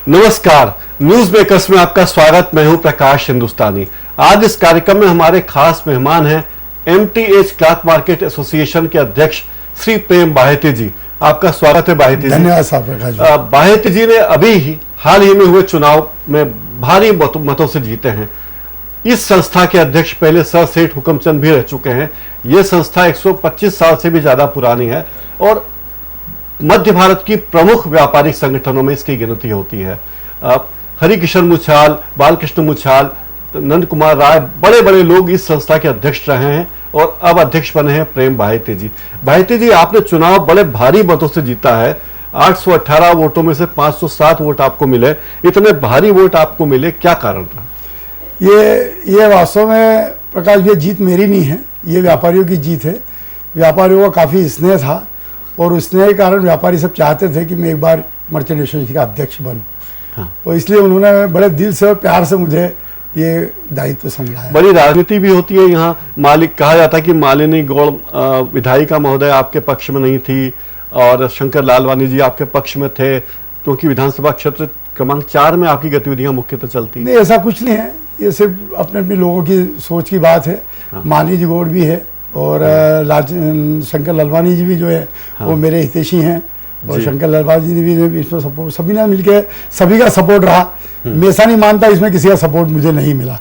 नमस्कार, news makers में आपका स्वागत। मैं हूं प्रकाश हिंदुस्तानी। आज इस कार्यक्रम में हमारे खास मेहमान हैं MTH क्लॉथ मार्केट एसोसिएशन के अध्यक्ष श्री प्रेम बाहेती जी। आपका स्वागत है बाहेती जी। धन्यवाद साहब प्रकाश जी। बाहेती जी ने हाल ही में हुए चुनाव में भारी मतों से जीते हैं। इस संस्था के अध्यक्ष पहले सर सेठ हुक्मचंद भी रह चुके हैं। यह संस्था 125 साल से भी ज्यादा पुरानी है और मध्य भारत की प्रमुख व्यापारिक संगठनों में इसकी गिनती होती है। हरिकिशन मुछाल, बालकृष्ण मुछाल, नंद कुमार राय, बड़े बड़े लोग इस संस्था के अध्यक्ष रहे हैं और अब अध्यक्ष बने हैं प्रेम बाहेती जी। बाहेती जी, आपने चुनाव बड़े भारी मतों से जीता है। 818 वोटों में से 507 वोट आपको मिले। इतने भारी वोट आपको मिले, क्या कारण रहा? ये वास्तव में प्रकाश, ये जीत मेरी नहीं है, ये व्यापारियों की जीत है। व्यापारियों का काफ़ी स्नेह था और उस स्नेह के कारण व्यापारी सब चाहते थे कि मैं एक बार मर्चेंट एसोसिएशन का अध्यक्ष बनूं। हाँ। और इसलिए उन्होंने बड़े दिल से और प्यार से मुझे ये दायित्व संभाला। बड़ी राजनीति भी होती है यहाँ। मालिक कहा जाता है कि मालिनी गौड़ विधायिका महोदय आपके पक्ष में नहीं थी और शंकर लालवानी जी आपके पक्ष में थे, क्योंकि विधानसभा क्षेत्र क्रमांक 4 में आपकी गतिविधियां मुख्यतः चलती। नहीं, ऐसा कुछ नहीं है, ये सिर्फ अपने अपने लोगों की सोच की बात है। हाँ। मालिनी गौड़ भी है और शंकर लालवानी जी भी जो है, हाँ। वो मेरे हितैषी हैं और शंकर लालवानी जी भी इसमें सपोर्ट, सभी ने मिलकर सभी का सपोर्ट रहा। मैं ऐसा नहीं मानता इसमें किसी का सपोर्ट मुझे नहीं मिला।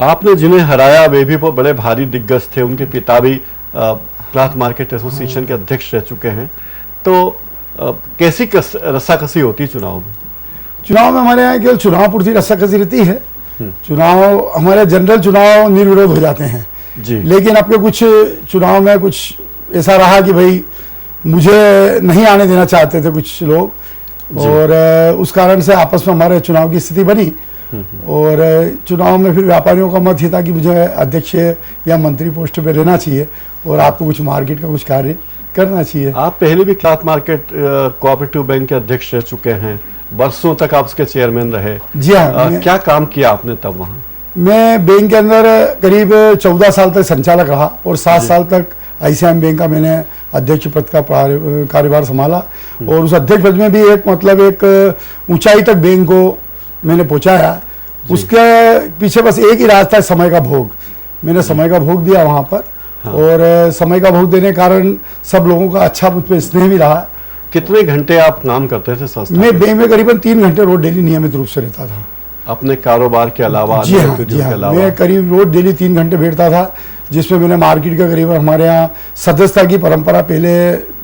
आपने जिन्हें हराया वे भी बड़े भारी दिग्गज थे। उनके पिता भी क्लॉथ मार्केट एसोसिएशन के अध्यक्ष रह चुके हैं। तो कैसी रस्साकसी होती है चुनाव में? चुनाव में हमारे यहाँ केवल चुनाव पूर्ति रस्साकसी रहती है। चुनाव हमारे जनरल चुनाव निर्विरोध हो जाते हैं जी। लेकिन आपके कुछ चुनाव में कुछ ऐसा रहा कि भाई मुझे नहीं आने देना चाहते थे कुछ लोग और उस कारण से आपस में हमारे चुनाव की स्थिति बनी। और चुनाव में फिर व्यापारियों का मत ही था कि मुझे अध्यक्ष या मंत्री पोस्ट पे रहना चाहिए और आपको कुछ मार्केट का कुछ कार्य करना चाहिए। आप पहले भी क्लॉथ मार्केट कोऑपरेटिव बैंक के अध्यक्ष रह चुके हैं, वर्षों तक आप उसके चेयरमैन रहे। जी हाँ। क्या काम किया आपने तब वहाँ? मैं बैंक के अंदर करीब 14 साल तक संचालक रहा और 7 साल तक ICICI बैंक का मैंने अध्यक्ष पद का कार्यभार संभाला और उस अध्यक्ष पद में भी एक ऊंचाई तक बैंक को मैंने पहुंचाया। उसके पीछे बस एक ही राज था, समय का भोग। मैंने समय का भोग दिया वहां पर। हाँ। और समय का भोग देने के कारण सब लोगों का अच्छा मुझ पर स्नेह भी रहा। कितने घंटे आप काम करते थे संस्था? मैं बैंक में करीबन 3 घंटे रोज डेली नियमित रूप से रहता था, अपने कारोबार के अलावा। जी हाँ, मैं करीब रोज डेली 3 घंटे बैठता था, जिसमें मैंने मार्केट का करीबन, हमारे यहाँ सदस्यता की परंपरा पहले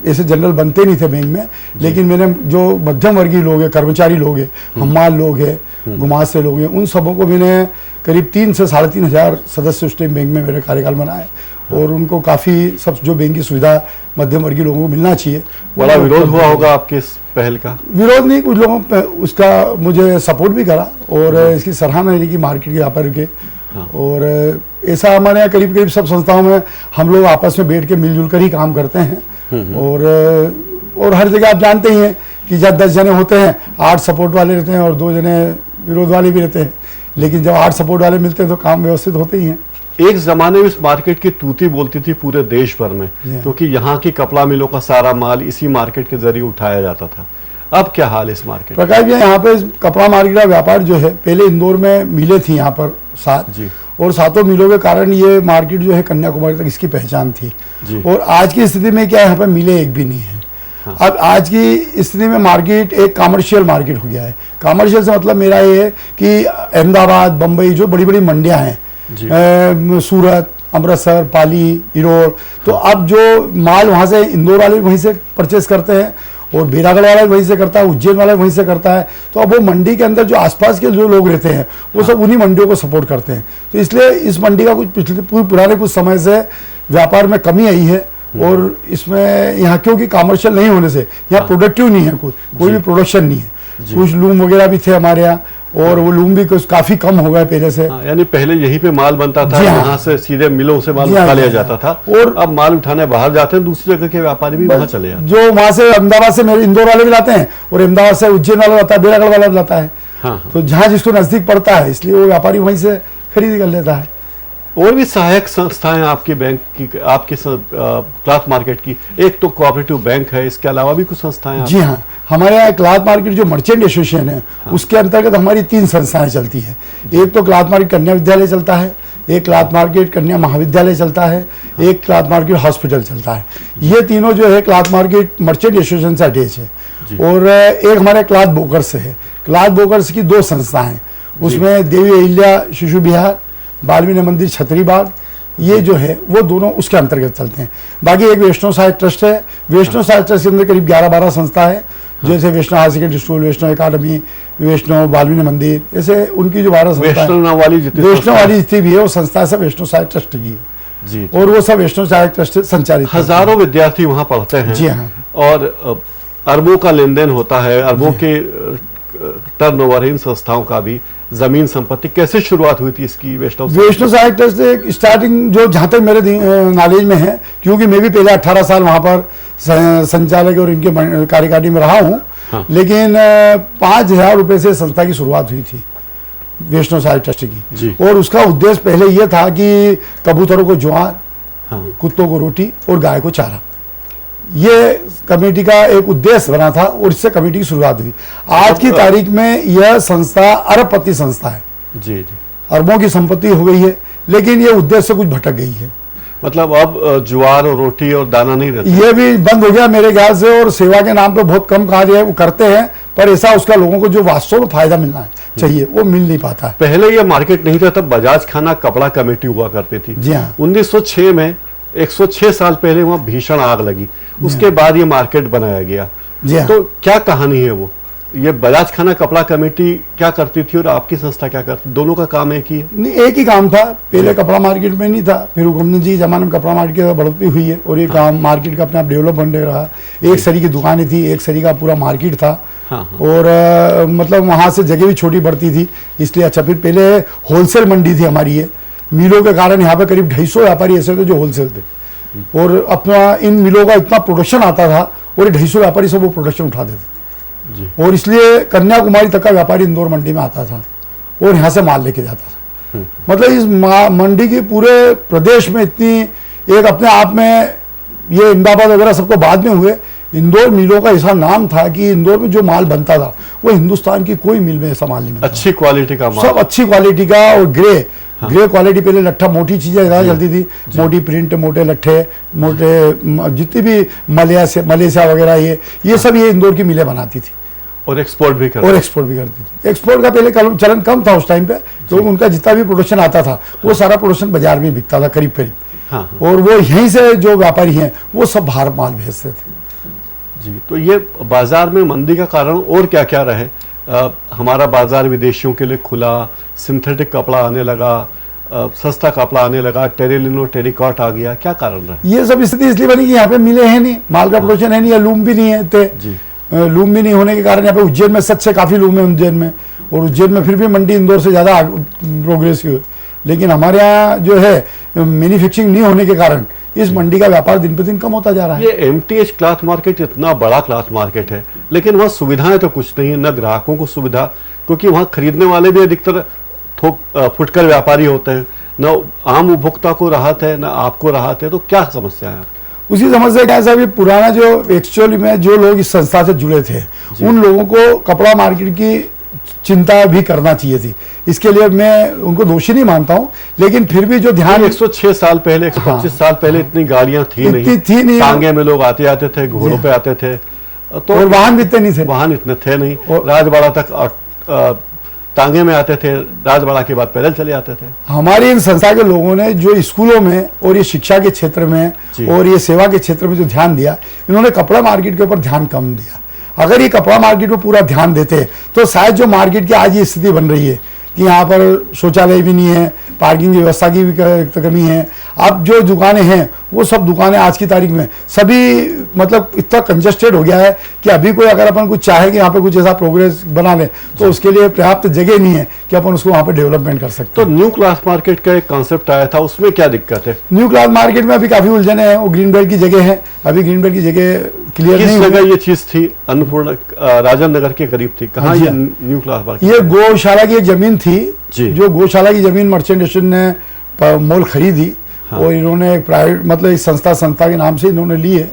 ऐसे जनरल बनते नहीं थे बैंक में, लेकिन मैंने जो मध्यम वर्गीय लोग हैं, कर्मचारी लोग हैं, हमाल लोग हैं, गुमास से लोग हैं, उन सबों को मैंने करीब 3 से 3.5 हज़ार सदस्य उस टाइम बैंक में मेरे कार्यकाल बनाए और उनको काफ़ी सब जो बैंक की सुविधा मध्यम वर्गीय लोगों को मिलना चाहिए। बड़ा विरोध हुआ होगा आपके इस पहल का? विरोध नहीं, कुछ लोगों उसका मुझे सपोर्ट भी करा और इसकी सराहना की मार्केट के व्यापार के। हाँ। और ऐसा हमारे यहाँ करीब करीब सब संस्थाओं में हम लोग आपस में बैठ के मिलजुल कर ही काम करते हैं। और हर जगह आप जानते ही हैं कि जब 10 जने होते हैं, 8 सपोर्ट वाले रहते हैं और 2 जने विरोध वाले भी रहते हैं, लेकिन जब 8 सपोर्ट वाले मिलते हैं तो काम व्यवस्थित होते ही हैं। एक जमाने में इस मार्केट की तूती बोलती थी पूरे देश भर में, क्योंकि यहाँ की कपड़ा मिलों का सारा माल इसी मार्केट के जरिए उठाया जाता था। अब क्या हाल है इस मार्केट? प्रकाश जी, यहाँ पे कपड़ा मार्केट का व्यापार जो है, पहले इंदौर में मिलें थी यहाँ पर 7 जी, और 7 मिलों के कारण ये मार्केट जो है कन्याकुमारी तक इसकी पहचान थी जी। और आज की स्थिति में क्या है, यहाँ पर मिले एक भी नहीं है। हाँ। अब आज की स्थिति में मार्केट एक कमर्शियल मार्केट हो गया है। कमर्शियल से मतलब मेरा ये है कि अहमदाबाद, बम्बई जो बड़ी बड़ी मंडियां हैं, सूरत, अमृतसर, पाली, इरोड़, तो अब जो माल वहाँ से इंदौर वाले वहीं से परचेस करते हैं और बेरागढ़ वाला वहीं से करता है, उज्जैन वाला वहीं से करता है। तो अब वो मंडी के अंदर जो आसपास के जो लोग रहते हैं वो सब उन्हीं मंडियों को सपोर्ट करते हैं। तो इसलिए इस मंडी का कुछ पिछले पुराने कुछ समय से व्यापार में कमी आई है और इसमें यहाँ क्योंकि कमर्शियल नहीं होने से यहाँ प्रोडक्टिव नहीं है, कोई भी प्रोडक्शन नहीं है। कुछ लूम वगैरह भी थे हमारे यहाँ और वो लूम भी कुछ काफी कम हो गए पहले से। यानी पहले यहीं पे माल बनता था, यहाँ से सीधे मिलों से माल उठा लिया जाता था और अब माल उठाने बाहर जाते हैं, दूसरी जगह के व्यापारी भी वहाँ चले जाते हैं। जो वहाँ से अहमदाबाद से मेरे इंदौर वाले भी लाते हैं और अहमदाबाद से उज्जैन वाला लाता है, बेरागढ़ वाला भी लाता है। तो जहाँ जिसको नजदीक पड़ता है इसलिए वो व्यापारी वहीं से खरीद कर लेता है। और भी सहायक संस्थाएं आपकी बैंक की, आपकी क्लॉथ मार्केट की? एक तो कोऑपरेटिव बैंक है, इसके अलावा भी कुछ संस्थाएं? जी हाँ, हमारे यहाँ क्लॉथ मार्केट जो मर्चेंट एसोसिएशन है, उसके अंतर्गत हमारी 3 संस्थाएं चलती है। एक तो क्लॉथ मार्केट कन्या विद्यालय चलता है, एक क्लॉथ मार्केट कन्या महाविद्यालय चलता है, एक क्लॉथ मार्केट हॉस्पिटल चलता है। ये तीनों जो है क्लॉथ मार्केट मर्चेंट एसोसिएशन से अटैच है। और एक हमारे क्लॉथ ब्रोकर्स है। क्लॉथ ब्रोकर्स की 2 संस्थाएं हैं, उसमें देवी अहिल्या शिशु विहार, बाल मंदिर छतरीबाग, ये जो है वो दोनों उसके अंतर्गत चलते हैं। बाकी एक वैष्णव साहित्य ट्रस्ट है। वैष्णव साहित्य ट्रस्ट के अंदर करीब 11-12 संस्था है, जैसे वैष्णव हायर सेकेंडरी स्कूल, वैष्णव अकादमी, वैष्णव बाल मंदिर, ऐसे उनकी जो 12 संस्था वैष्णव वाली जितनी भी है वो संस्था सब वैष्णव साहित्य ट्रस्ट की है। जी। और वो सब वैष्णव साहित्य ट्रस्ट संचालित। हजारों विद्यार्थी वहाँ पढ़ते हैं। जी हाँ। और अरबों का लेन देन होता है, अरबों के टर्नओवर है इन संस्थाओं का भी। जमीन संपत्ति कैसे शुरुआत हुई थी इसकी? वैष्णव साहित्य ट्रस्ट से स्टार्टिंग जो जहाँ तक मेरे नॉलेज में है, क्योंकि मैं भी पहले 18 साल वहाँ पर संचालक और इनके कार्यकारिणी में रहा हूँ। हाँ। लेकिन 5,000 रुपये से संस्था की शुरुआत हुई थी वैष्णव साहित्य ट्रस्ट की। और उसका उद्देश्य पहले यह था कि कबूतरों को ज्वार, हाँ, कुत्तों को रोटी और गाय को चारा, ये कमेटी का एक उद्देश्य बना था और इससे कमेटी की शुरुआत हुई। आज की तारीख में यह संस्था अरबपति संस्था है। जी जी। अरबों की संपत्ति हो गई है, लेकिन ये उद्देश्य से कुछ भटक गई है। मतलब अब ज्वार और रोटी और दाना नहीं रहता, ये भी बंद हो गया मेरे ख्याल से। और सेवा के नाम पे बहुत कम कार्य है वो करते हैं, पर ऐसा उसका लोगों को जो वास्तव में फायदा मिलना है चाहिए वो मिल नहीं पाता है। पहले ये मार्केट नहीं था, तब बजाज खाना कपड़ा कमेटी हुआ करती थी। जी हाँ। 1906 में 106 साल पहले वहाँ भीषण आग लगी, उसके बाद ये मार्केट बनाया गया। जी हाँ। तो क्या कहानी है वो? ये बजाज खाना कपड़ा कमेटी क्या करती थी और आपकी संस्था क्या करती? दोनों का काम एक ही है? नहीं, एक ही काम था। पहले कपड़ा मार्केट में नहीं था, फिर हुकुमचंद जी जमाने में कपड़ा मार्केट की बढ़ोतरी हुई है और ये काम मार्केट का अपने आप डेवलपमेंट रहा। एक सरी की दुकानें थी, एक सरी का पूरा मार्केट था। हाँ। और मतलब वहाँ से जगह भी छोटी पड़ती थी, इसलिए अच्छा। फिर पहले होलसेल मंडी थी हमारी ये, मिलों के कारण यहाँ पे करीब 250 व्यापारी ऐसे थे जो होलसेल थे। और अपना इन मिलों का इतना प्रोडक्शन आता था और 250 व्यापारी सब वो प्रोडक्शन उठाते थे। और इसलिए कन्याकुमारी तक का व्यापारी इंदौर मंडी में आता था और यहाँ से माल लेके जाता था। मतलब इस मंडी की पूरे प्रदेश में इतनी एक अपने आप में, ये अहमदाबाद वगैरह सबको बाद में हुए, इंदौर मिलों का ऐसा नाम था कि इंदौर में जो माल बनता था वो हिंदुस्तान की कोई मिल में ऐसा माल नहीं बनता। अच्छी क्वालिटी का माल, सब अच्छी क्वालिटी का। और ग्रे क्वालिटी, पहले लट्ठा मोटी चीजें ज्यादा चलती थी, मोटी प्रिंट, मोटे लट्ठे, मोटे जितनी भी मलेशिया वगैरह ये सब ये इंदौर की मिलें बनाती थी। और एक्सपोर्ट भी करती थी। एक्सपोर्ट का पहले चलन कम था उस टाइम पे, तो उनका जितना भी प्रोडक्शन आता था वो सारा प्रोडक्शन बाजार में बिकता था करीब करीब। हाँ। और वो यहीं से जो व्यापारी हैं वो सब बाहर माल भेजते थे। जी। तो ये बाजार में मंदी का कारण और क्या क्या रहे? हमारा बाजार विदेशियों के लिए खुला, सिंथेटिक कपड़ा आने लगा, सस्ता कपड़ा आने लगा, टेरिलिनो टेरिकॉट आ गया, क्या कारण रहा? ये सब स्थिति इसलिए बनी कि यहाँ पे मिले हैं नहीं, माल का प्रोडक्शन है नहीं, या लूम भी नहीं है। लूम भी नहीं होने के कारण यहाँ पे उज्जैन में सच से काफी लूम है उज्जैन में, और उज्जैन में फिर भी मंडी इंदौर से ज्यादा प्रोग्रेसिव है। लेकिन हमारे यहाँ जो है मैन्युफैक्चरिंग नहीं होने के कारण इस मंडी का व्यापार दिन पे दिन कम होता जा रहा है। ये MTH क्लॉथ मार्केट इतना बड़ा क्लॉथ मार्केट है, लेकिन वहाँ सुविधाएं तो कुछ नहीं है, न ग्राहकों को सुविधा, क्योंकि वहाँ खरीदने वाले भी अधिकतर फुटकर व्यापारी होते हैं, न आम उपभोक्ता को राहत है न आपको राहत है। तो क्या समस्या है? उसी समस्या क्या है साहब, ये पुराना जो एक्चुअली में जो लोग इस संस्था से जुड़े थे उन लोगों को कपड़ा मार्केट की चिंता भी करना चाहिए थी। इसके लिए मैं उनको दोषी नहीं मानता हूँ, लेकिन फिर भी जो ध्यान 106 साल पहले 125 साल पहले इतनी गाड़ियां थी नहीं, टांगे में लोग आते आते थे, घोड़ों पे आते थे, तो और वाहन भी इतने थे नहीं। राजबाड़ा तक टांगे में आते थे, राजबाड़ा के बाद पैदल चले आते थे। हमारी इन संस्था के लोगों ने जो स्कूलों में और ये शिक्षा के क्षेत्र में और ये सेवा के क्षेत्र में जो ध्यान दिया, इन्होंने कपड़ा मार्केट के ऊपर ध्यान कम दिया। अगर ये कपड़ा मार्केट पर पूरा ध्यान देते तो शायद जो मार्केट की आज ये स्थिति बन रही है कि यहाँ पर शौचालय भी नहीं है, पार्किंग की व्यवस्था की भी कमी है। अब जो दुकानें हैं वो सब दुकानें आज की तारीख में सभी मतलब इतना कंजस्टेड हो गया है कि अभी कोई अगर अपन कुछ चाहे कि यहाँ पे कुछ ऐसा प्रोग्रेस बना ले तो उसके लिए पर्याप्त जगह नहीं है कि अपन उसको वहाँ पे डेवलपमेंट कर सकते। तो न्यू क्लास मार्केट का एक कॉन्सेप्ट आया था, उसमें क्या दिक्कत है? न्यू क्लास मार्केट में अभी काफी उलझने हैं। वो ग्रीन बेल्ट की जगह है, अभी ग्रीन बेल्ट की जगह क्लियर नहीं है। ये चीज थी अन्नपूर्णा राजन नगर के करीब थी, कहाँ ये न्यू क्लास मार्केट? ये गौशाला की एक जमीन थी, जो गौशाला की जमीन मर्चेंट एसोसिएशन ने मोल खरीदी और इन्होंने एक प्राइवेट मतलब इस संस्था के नाम से इन्होंने ली है।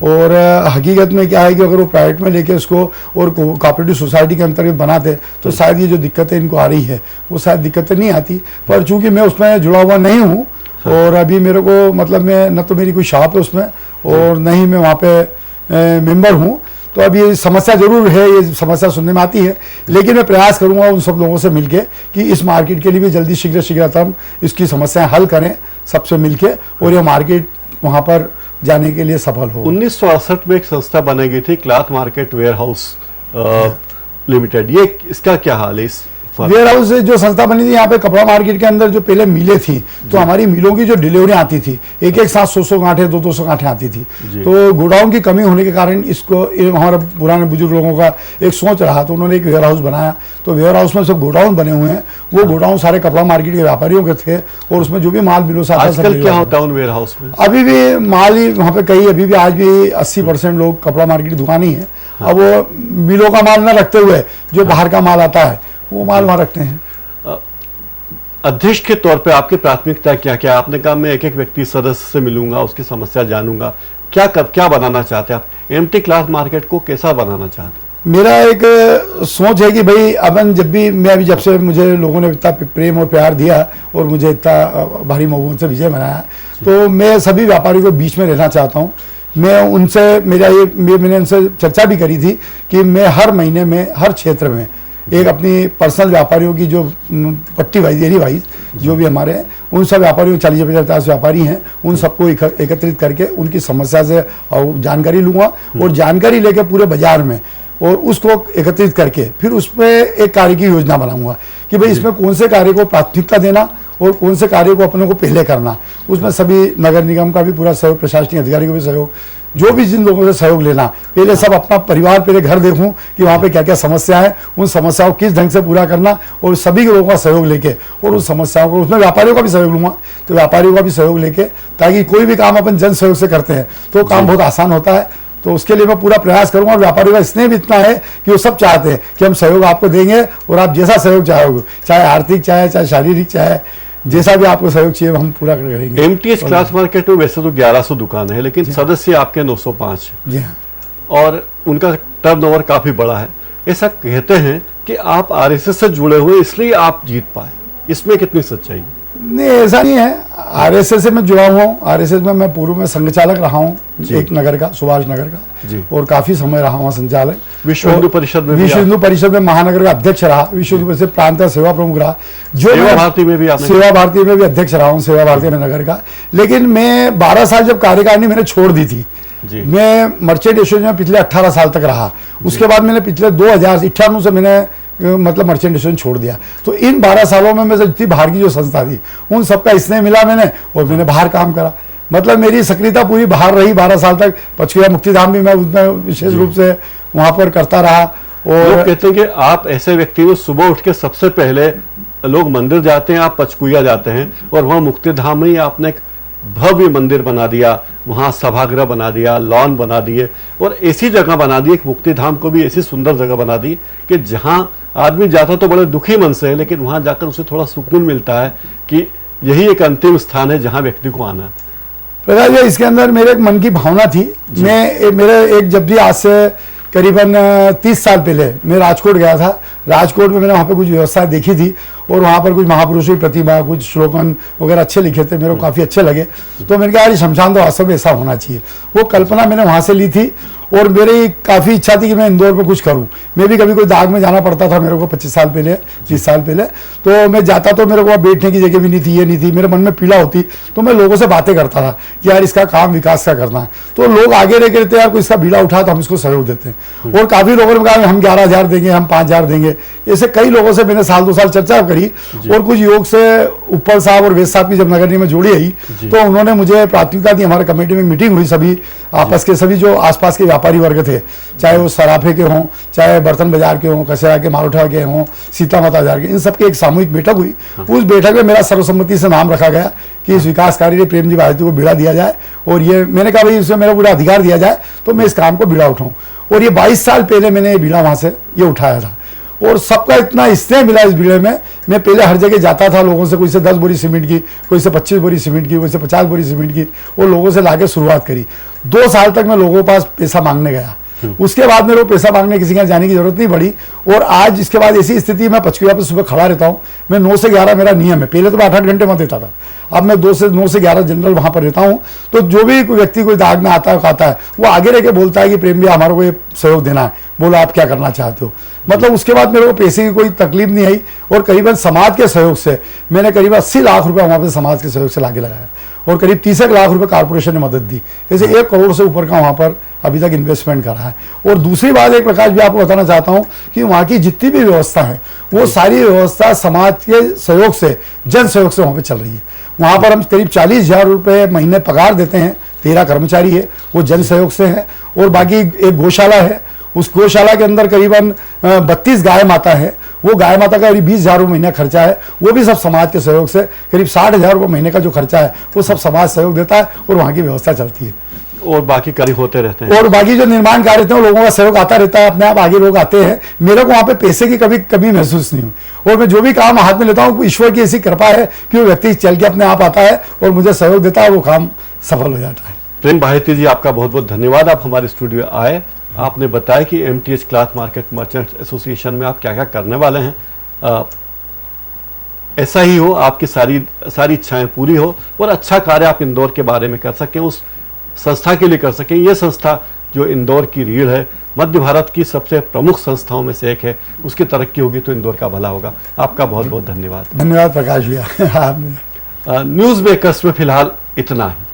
और हकीकत में क्या है कि अगर वो प्राइवेट में लेके उसको और कोऑपरेटिव सोसाइटी के अंतर्गत बनाते तो शायद ये जो दिक्कतें इनको आ रही है वो शायद दिक्कतें नहीं आती। पर चूंकि मैं उसमें जुड़ा हुआ नहीं हूँ और अभी मेरे को मतलब मैं न तो मेरी कोई शॉप है उसमें और न ही मैं वहाँ पे मेंबर हूँ, तो अब ये समस्या जरूर है, ये समस्या सुनने में आती है, लेकिन मैं प्रयास करूंगा उन सब लोगों से मिलके कि इस मार्केट के लिए भी जल्दी शीघ्रतम इसकी समस्याएं हल करें सबसे मिलके और ये मार्केट वहाँ पर जाने के लिए सफल हो। 1968 में एक संस्था बनाई गई थी cloth market warehouse limited, ये इसका क्या हाल है? इस वेयर हाउस जो संस्था बनी थी यहाँ पे कपड़ा मार्केट के अंदर जो पहले मिलें थी तो हमारी मिलों की जो डिलीवरी आती थी एक साथ 100 गांठें 200 गांठें आती थी, तो गोडाउन की कमी होने के कारण इसको हमारे पुराने बुजुर्ग लोगों का एक सोच रहा तो उन्होंने एक वेयर हाउस बनाया। तो वेयर हाउस में सब गोडाउन बने हुए हैं, वो गोडाउन सारे कपड़ा मार्केट के व्यापारियों के थे और उसमें जो भी माल मिलों से आता है। क्या होता है उन वेयर हाउस में? अभी भी माल ही वहाँ पे कई अभी भी आज भी 80% लोग कपड़ा मार्केट की दुकान ही है। अब वो मिलों का माल न रखते हुए जो बाहर का माल आता है वो माल वहाँ रखते हैं। अध्यक्ष के तौर पे आपकी प्राथमिकता क्या क्या? आपने कहा मैं एक एक व्यक्ति सदस्य से मिलूंगा, उसकी समस्या जानूंगा, क्या बनाना चाहते हैं आप? एम्प्टी क्लॉथ मार्केट को कैसा बनाना चाहते हैं? मेरा एक सोच है कि भाई अपन जब से मुझे लोगों ने इतना प्रेम और प्यार दिया और मुझे इतना भारी मऊन से विजय बनाया, तो मैं सभी व्यापारियों के बीच में रहना चाहता हूँ। मैं उनसे मैंने उनसे चर्चा भी करी थी कि मैं हर महीने में हर क्षेत्र में एक अपनी पर्सनल व्यापारियों की जो पट्टी वाइज एरिया वाइज जो भी हमारे हैं उन सब व्यापारियों 40-50 व्यापारी हैं उन सबको एकत्रित करके उनकी समस्या से जानकारी लूँगा और जानकारी लेके पूरे बाजार में और उसको एकत्रित करके फिर उसमें एक कार्य की योजना बनाऊंगा कि भाई इसमें कौन से कार्य को प्राथमिकता देना और कौन से कार्य को अपने को पहले करना। उसमें सभी नगर निगम का भी पूरा सहयोग, प्रशासनिक अधिकारी का भी सहयोग, जो भी जिन लोगों से सहयोग लेना, पहले सब अपना परिवार पहले घर देखूं कि वहाँ पे क्या क्या समस्या है, उन समस्याओं को किस ढंग से पूरा करना और सभी के लोगों का सहयोग लेके और उन समस्याओं को, उसमें व्यापारियों का भी सहयोग लूँगा तो व्यापारियों का भी सहयोग लेके, ताकि कोई भी काम अपन जन सहयोग से करते हैं तो काम बहुत आसान होता है। तो उसके लिए मैं पूरा प्रयास करूंगा और व्यापारियों का स्नेह भी इतना है कि वो सब चाहते हैं कि हम सहयोग आपको देंगे और आप जैसा सहयोग चाहोगे, चाहे आर्थिक चाहे शारीरिक चाहे जैसा भी आपको सहयोग चाहिए हम पूरा करेंगे। एमटीएच क्लॉथ मार्केट में वैसे तो 1100 दुकान है लेकिन सदस्य आपके 905 है। जी हाँ। और उनका टर्नओवर काफी बड़ा है। ऐसा कहते हैं कि आप आरएसएस से जुड़े हुए इसलिए आप जीत पाए, इसमें कितनी सच्चाई? नहीं, ऐसा नहीं है। आरएसएस से मैं जुड़ा हुआ हूँ। आरएसएस में मैं पूर्व में संघ चालक रहा हूँ एक नगर का, सुभाष नगर का, और काफी समय रहा हूँ संचालक। विश्व हिंदू परिषद में महानगर का अध्यक्ष रहा, विश्व हिंदू परिषद प्रांत सेवा प्रमुख रहा, जो सेवा भारती में भी अध्यक्ष रहा हूँ, सेवा भारती में नगर का। लेकिन मैं 12 साल जब कार्यकारिणी मैंने छोड़ दी थी, मैं मर्चेंट एसोसिएशन में पिछले 18 साल तक रहा। उसके बाद मैंने पिछले 2098 से मैंने मतलब मर्चेंट एसोसिएशन छोड़ दिया। तो इन 12 सालों में मैं जितनी बाहर की जो संस्था थी उन सबका स्नेह मिला मैंने और मैंने बाहर काम करा। मतलब मेरी सक्रियता पूरी बाहर रही 12 साल तक। पचकुया मुक्तिधाम भी मैं उसमें विशेष रूप से वहां पर करता रहा। और लोग कहते हैं कि आप ऐसे व्यक्ति हो, सुबह उठ के सबसे पहले लोग मंदिर जाते हैं, आप पचकुया जाते हैं और वहां मुक्तिधाम में ही आपने एक भव्य मंदिर बना दिया, वहां सभागृह बना दिया, लॉन बना दिए और ऐसी जगह बना दी, एक मुक्तिधाम को भी ऐसी सुंदर जगह बना दी कि जहां आदमी जाता तो बड़े दुखी मन से है लेकिन वहां जाकर उसे थोड़ा सुकून मिलता है कि यही एक अंतिम स्थान है जहां व्यक्ति को आना है। प्रकाश जी, इसके अंदर मेरे एक मन की भावना थी। जब भी आज से करीबन 30 साल पहले मैं राजकोट गया था। राजकोट में मैंने वहाँ पे कुछ व्यवस्था देखी थी और वहाँ पर कुछ महापुरुषों की प्रतिमा, कुछ श्लोकन वगैरह अच्छे लिखे थे, मेरे को काफ़ी अच्छे लगे। तो मैंने कहा यार शमशान तो वास्तव में ऐसा होना चाहिए। वो कल्पना मैंने वहाँ से ली थी और मेरी काफ़ी इच्छा थी कि मैं इंदौर में कुछ करूं। मैं भी कभी कोई दाग में जाना पड़ता था मेरे को 25 साल पहले, 30 साल पहले, तो मैं जाता तो मेरे को बैठने की जगह भी नहीं थी, ये नहीं थी, मेरे मन में पीड़ा होती। तो मैं लोगों से बातें करता था कि यार इसका काम विकास का करना है। तो लोग आगे रह कहते यार कोई इसका बीड़ा उठा तो हम इसको सहयोग देते हैं। और काफ़ी लोगों ने कहा हम 11,000 देंगे, हम 5,000 देंगे। ऐसे कई लोगों से मैंने साल 2 साल चर्चा करी और कुछ योग से उप्पल साहब और वेद साहब की जब नगर निगम में जोड़ी आई तो उन्होंने मुझे प्राथमिकता दी। हमारे कमेटी में मीटिंग हुई, सभी आपस के सभी जो आसपास के व्यापारी वर्ग थे, चाहे वो सराफे के हों, चाहे बर्तन बाजार के हों, कसेरा के, मारोठा के हों, सीता माता बाजार के, इन सबकी एक सामूहिक बैठक हुई। उस बैठक में मेरा सर्वसम्मति से नाम रखा गया कि इस विकास कार्य प्रेम जी भारती को बीड़ा दिया जाए और ये मैंने कहा भाई इसमें मेरा पूरा अधिकार दिया जाए तो मैं इस काम को बीड़ा उठाऊं। और ये 22 साल पहले मैंने ये बीड़ा वहां से ये उठाया था और सबका इतना स्नेह मिला इस बीड़े में। मैं पहले हर जगह जाता था लोगों से, कोई से 10 बोरी सीमेंट की, कोई से 25 बोरी सीमेंट की, कोई से 50 बोरी सीमेंट की, और लोगों से लाके शुरुआत करी। 2 साल तक मैं लोगों के पास पैसा मांगने गया, उसके बाद मेरे को पैसा मांगने किसी के यहाँ जाने की जरूरत नहीं पड़ी। और आज इसके बाद ऐसी स्थिति, मैं पंचकुला पे सुबह खड़ा रहता हूँ, मैं 9 से 11 मेरा नियम है, पहले तो मैं 8-8 घंटे मत देता था, अब मैं 9 से 11 जनरल वहां पर रहता हूँ। तो जो भी कोई व्यक्ति कोई दाग में आता है वो आगे रह के बोलता है कि प्रेम भैया हमारे को ये सहयोग देना है, बोलो आप क्या करना चाहते हो। मतलब उसके बाद मेरे को पैसे की कोई तकलीफ नहीं आई। और करीबन समाज के सहयोग से मैंने करीब 80 लाख रुपए वहां पर समाज के सहयोग से लाके लगाया और करीब 30 लाख रुपए कारपोरेशन ने मदद दी। जैसे 1 करोड़ से ऊपर का वहां पर अभी तक इन्वेस्टमेंट करा है। और दूसरी बात एक प्रकाश भी आपको बताना चाहता हूं कि वहां की जितनी भी व्यवस्था है वो सारी व्यवस्था समाज के सहयोग से, जन सहयोग से वहां पर चल रही है। वहां पर हम करीब 40,000 रुपए महीने पगार देते हैं, 13 कर्मचारी है, वो जन सहयोग से है। और बाकी एक गौशाला है, उस गौशाला के अंदर करीबन 32 गाय माता है, वो गाय माता का करीब 20,000 रुपये महीना खर्चा है, वो भी सब समाज के सहयोग से। करीब 60,000 रुपये महीने का जो खर्चा है वो सब समाज सहयोग देता है और वहाँ की व्यवस्था चलती है। और बाकी कार्य होते रहते हैं, और बाकी जो निर्माण कार्य थे लोगों का सहयोग आता रहता है, अपने आप आगे लोग आते हैं। मेरे को वहाँ पे पैसे की कभी महसूस नहीं हुई। और मैं जो भी काम हाथ में लेता हूँ ईश्वर की ऐसी कृपा है कि वो व्यक्ति चल के अपने आप आता है और मुझे सहयोग देता है, वो काम सफल हो जाता है। प्रेम भारती जी, आपका बहुत बहुत धन्यवाद, आप हमारे स्टूडियो आए। आपने बताया कि MTH cloth market merchants association में आप क्या क्या करने वाले हैं। ऐसा ही हो, आपकी सारी इच्छाएं पूरी हो और अच्छा कार्य आप इंदौर के बारे में कर सकें, उस संस्था के लिए कर सकें। ये संस्था जो इंदौर की रीढ़ है, मध्य भारत की सबसे प्रमुख संस्थाओं में से एक है, उसकी तरक्की होगी तो इंदौर का भला होगा। आपका बहुत बहुत धन्यवाद। धन्यवाद प्रकाश भैया। न्यूज़ मेकर्स में फिलहाल इतना ही।